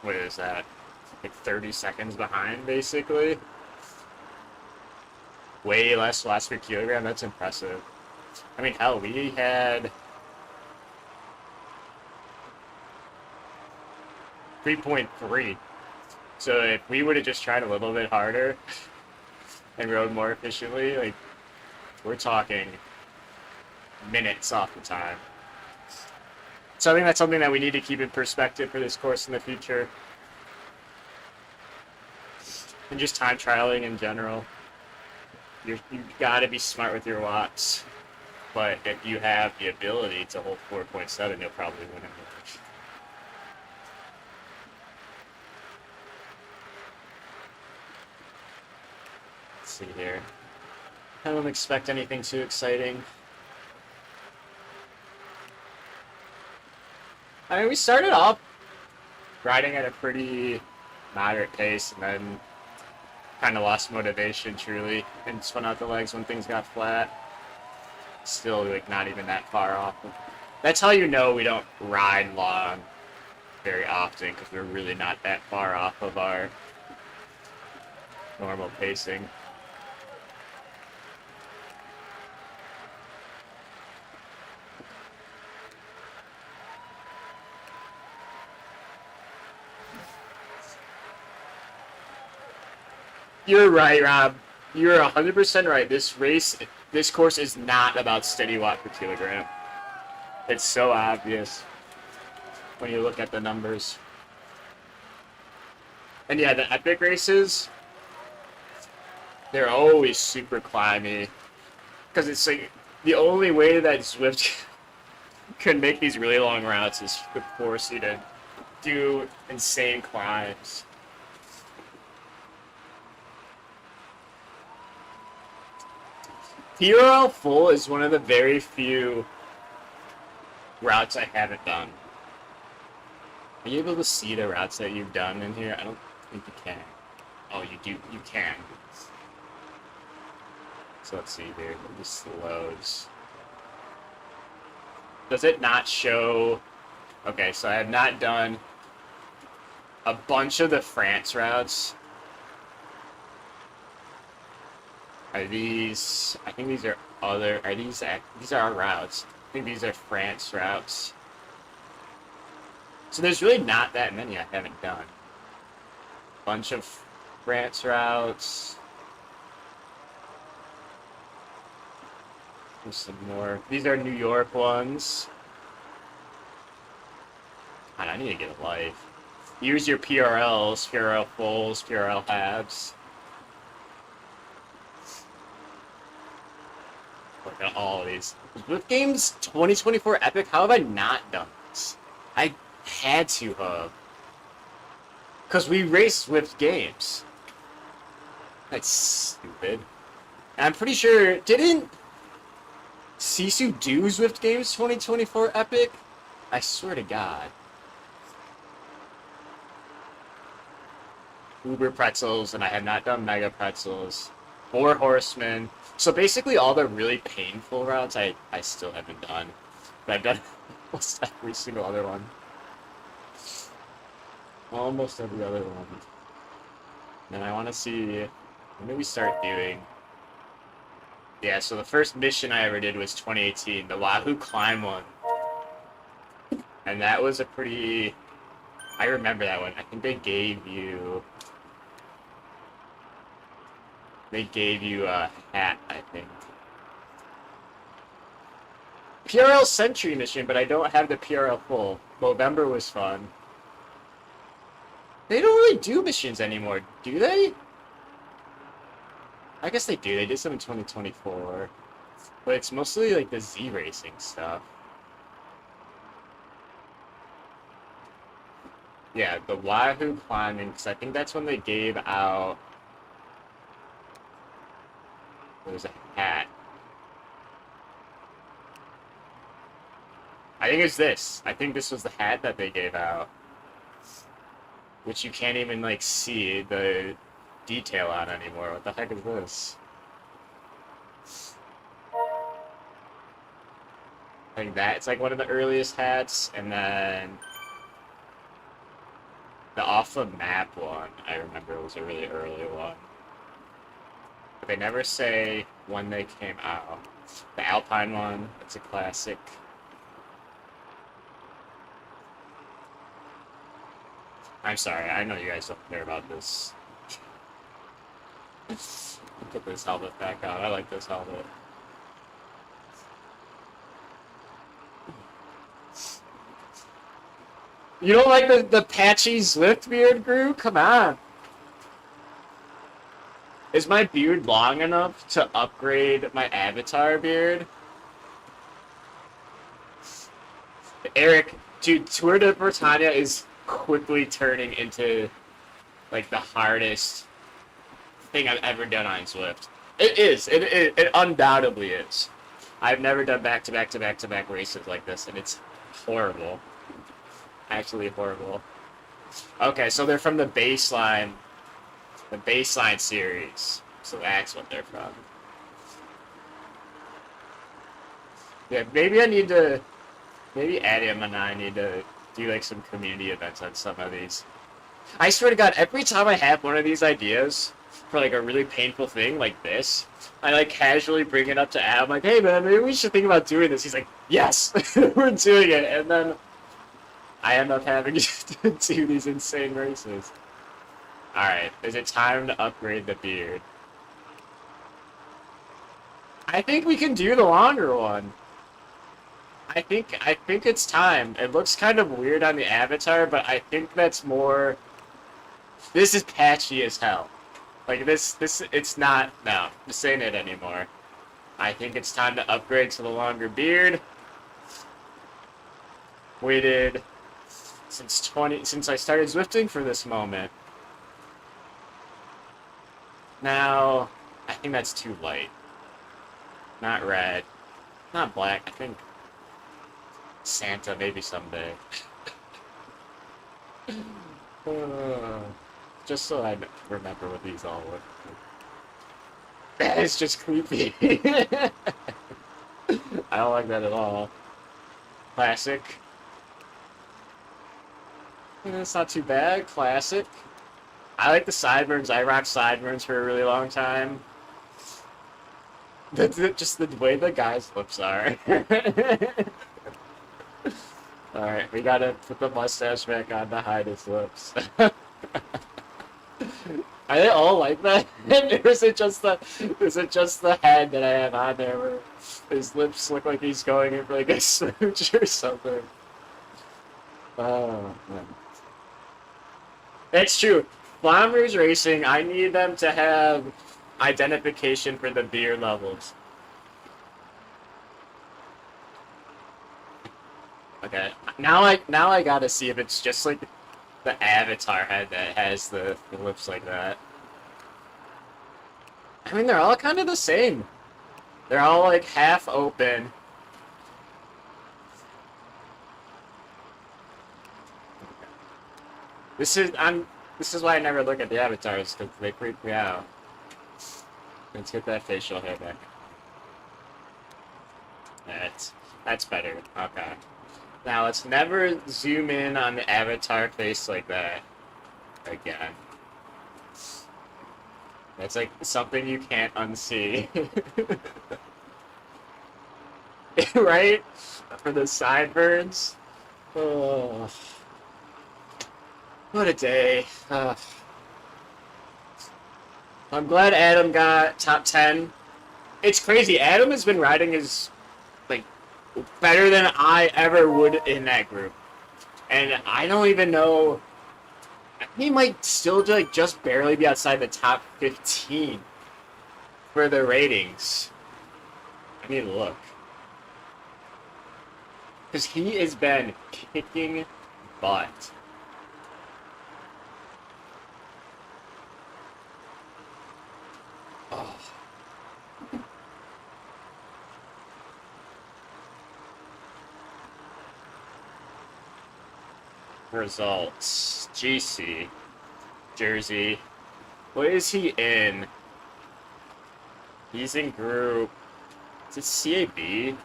what is that? Like 30 seconds behind, basically. Way less watts per kilogram. That's impressive. I mean, hell, we had 3.3. So if we would have just tried a little bit harder and rode more efficiently, like, we're talking minutes off the time. So I think that's something that we need to keep in perspective for this course in the future. And just time trialing in general. You've got to be smart with your watts. But if you have the ability to hold 4.7, you'll probably win it. Let's see here. I don't expect anything too exciting. I mean, we started off riding at a pretty moderate pace, and then kind of lost motivation, truly, and spun out the legs when things got flat. Still, like, not even that far off. That's how you know we don't ride long very often, because we're really not that far off of our normal pacing. You're right, Rob. You're 100% right. This course is not about steady watt per kilogram. It's so obvious when you look at the numbers. And yeah, the epic races, they're always super climby. Because it's like, the only way that Zwift can make these really long routes is to force you to do insane climbs. PRL full is one of the very few routes I haven't done. Are you able to see the routes that you've done in here? I don't think you can. Oh, you do. You can. So let's see here. It just loads. Does it not show? Okay, so I have not done a bunch of the France routes. Are these? I think these are other. Are these? These are our routes. I think these are France routes. So there's really not that many I haven't done. Bunch of France routes. There's some more. These are New York ones. God, I need to get a life. Use your PRLs, PRL fulls, PRL halves. Look at all of these. With games 2024 Epic, how have I not done this? I had to have. Because we race Zwift games. That's stupid. And I'm pretty sure, didn't Sisu do Zwift games 2024 Epic? I swear to God. Uber Pretzels, and I have not done Mega Pretzels. Four Horsemen. So basically all the really painful routes I still haven't done. But I've done almost every single other one. Almost every other one. And I want to see, when do we start doing? Yeah, so the first mission I ever did was 2018, the Wahoo Climb one. And that was a pretty, I remember that one. I think they gave you a hat, I think. PRL Sentry mission, but I don't have the PRL full. Movember was fun. They don't really do missions anymore, do they? I guess they do. They did some in 2024. But it's mostly like the Z racing stuff. Yeah, the Wahoo climbing, because I think that's when they gave out. There was a hat. I think it's this. I think this was the hat that they gave out. Which you can't even, like, see the detail on anymore. What the heck is this? I think it's like one of the earliest hats, and then the off the map one, I remember was a really early one. But they never say when they came out. The Alpine one, it's a classic. I'm sorry, I know you guys don't care about this. Put this helmet back on. I like this helmet. You don't like the patchy Zwift beard, Gru? Come on. Is my beard long enough to upgrade my avatar beard? Eric, dude, Tour de Britannia is quickly turning into like the hardest thing I've ever done on Zwift. It is. It undoubtedly is. I've never done back-to-back races like this, and it's horrible. Actually horrible. Okay, so they're from the baseline series. So that's what they're from. Yeah, maybe maybe Adam and I need to do like some community events on some of these. I swear to God, every time I have one of these ideas for like a really painful thing like this, I like casually bring it up to Adam, like, hey man, maybe we should think about doing this. He's like, yes, we're doing it. And then I end up having to do these insane races. Alright, is it time to upgrade the beard? I think we can do the longer one. I think it's time. It looks kind of weird on the avatar, but I think that's more... This is patchy as hell. Like, it's not... No, this ain't it anymore. I think it's time to upgrade to the longer beard. Waited since I started Zwifting for this moment. Now, I think that's too light. Not red. Not black. I think Santa, maybe someday. Just so I remember what these all look like. That is just creepy. I don't like that at all. Classic. It's not too bad. Classic. I like the sideburns. I rocked sideburns for a really long time. Just the way the guy's lips are. Alright, we gotta put the mustache back on to hide his lips. Are they all like that? Or is it just the head that I have on there where his lips look like he's going in for like a smooch or something? Oh, man. It's true. Flamme Rouge Racing, I need them to have identification for the beer levels. Okay, now I gotta see if it's just like the avatar head that has the lips like that. I mean, they're all kind of the same. They're all like half open. This is why I never look at the avatars, because they freak me out. Let's get that facial hair back. That's better. Okay. Now let's never zoom in on the avatar face like that again. That's like something you can't unsee. Right? For the sideburns. Oh. What a day. I'm glad Adam got top 10. It's crazy. Adam has been riding his, like, better than I ever would in that group. And I don't even know... He might still, like, just barely be outside the top 15 for the ratings. I need to look. Because he has been kicking butt. Oh. Results. GC. Jersey. What is he in? He's in group... Is it CAB?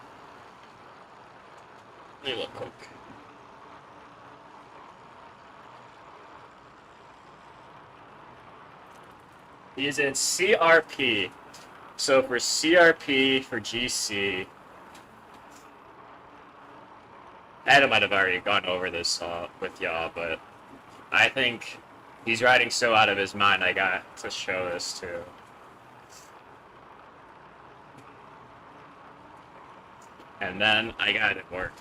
Let me look quick. He's in CRP. So for CRP, for GC... Adam might have already gone over this with y'all, but I think he's riding so out of his mind I got to show this too. And then I got it work.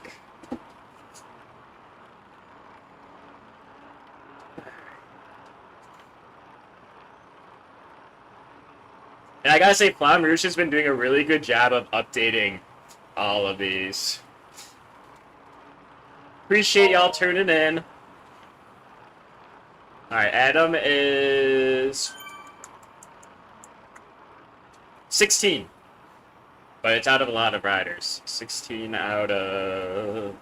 And I gotta say, Flamme Rouge has been doing a really good job of updating all of these. Appreciate y'all tuning in. Alright, Adam is 16. But it's out of a lot of riders. 16 out of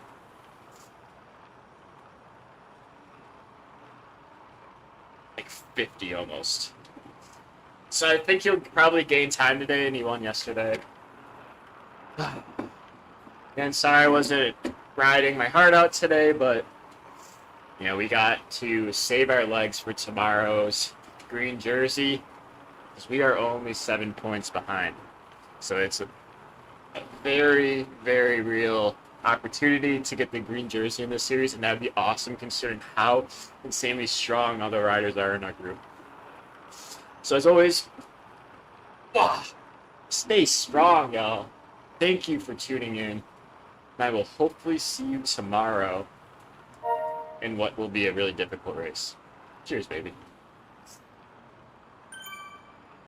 50 almost. So I think he'll probably gain time today, and he won yesterday. And sorry I wasn't riding my heart out today, but you know, we got to save our legs for tomorrow's green jersey, because we are only 7 points behind. So it's a very, very real opportunity to get the green jersey in this series, and that would be awesome considering how insanely strong other riders are in our group. So as always, stay strong, y'all. Thank you for tuning in, and I will hopefully see you tomorrow in what will be a really difficult race. Cheers, baby.